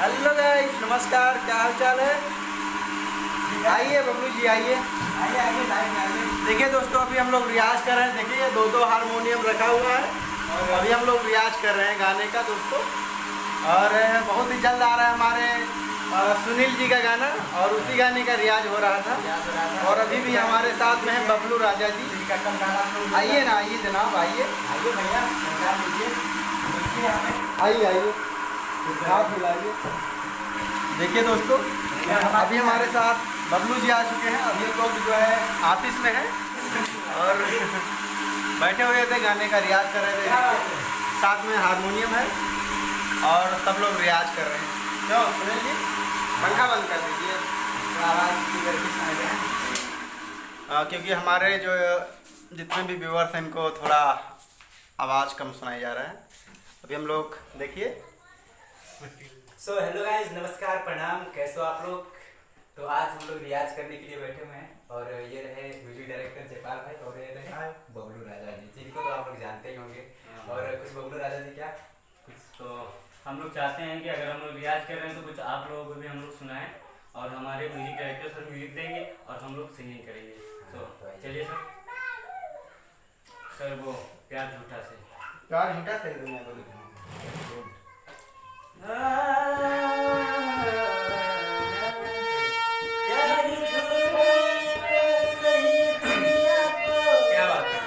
Hello guys, नमस्कार। क्या हाल चाल है? आइए बबलू जी, आइए आइए आइए लाइव आइए। देखिए दोस्तों, अभी हम लोग रियाज कर रहे हैं। देखिए दो दो हारमोनियम रखा हुआ है और अभी हम लोग रियाज कर रहे हैं गाने का दोस्तों। और बहुत ही जल्द आ रहा है हमारे सुनील जी का गाना और उसी गाने का रियाज हो रहा था। और अभी भी हमारे साथ में है बबलू राजा जी। आइए ना, आइए जनाब, आइए आइए भैया, पहचान लीजिए। आइए आइए, हाथ मिलाइए। देखिए दोस्तों, अभी हमारे साथ बबलू जी आ चुके हैं। अभी हम लोग जो है ऑफिस में हैं और बैठे हुए थे, गाने का रियाज कर रहे थे। साथ में हारमोनियम है और सब लोग रियाज कर रहे हैं। क्यों सुनील जी, पंखा बंद कर दीजिए, आवाज़ की करके सुनाई दे। क्योंकि हमारे जो जितने भी व्यूअर्स हैं इनको थोड़ा आवाज़ कम सुनाई जा रहा है। अभी हम लोग देखिए। सो हेलो गाइस, नमस्कार, प्रणाम, कैसे हो आप लोग। तो आज हम लोग रियाज करने के लिए बैठे हुए हैं और ये रहे म्यूजिक डायरेक्टर जयपाल भाई और ये रहे बबलू राजा जी, जिनको तो आप लोग जानते ही होंगे। और कुछ बबलू राजा जी क्या कुछ तो हम लोग चाहते हैं कि अगर हम लोग रियाज कर रहे हैं तो कुछ आप लोगों को भी हम लोग सुनाएं और हमारे म्यूजिक डायरेक्टर सर म्यूजिक देंगे और हम लोग सिंगिंग करेंगे। तो चलिए सर वो प्यार झूठा से प्यार झूठा सही दुनिया को क्या बात है।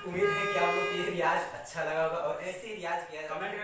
उम्मीद है कि आप लोग को ये रियाज अच्छा लगा होगा और ऐसे ही रियाज किया कमेंट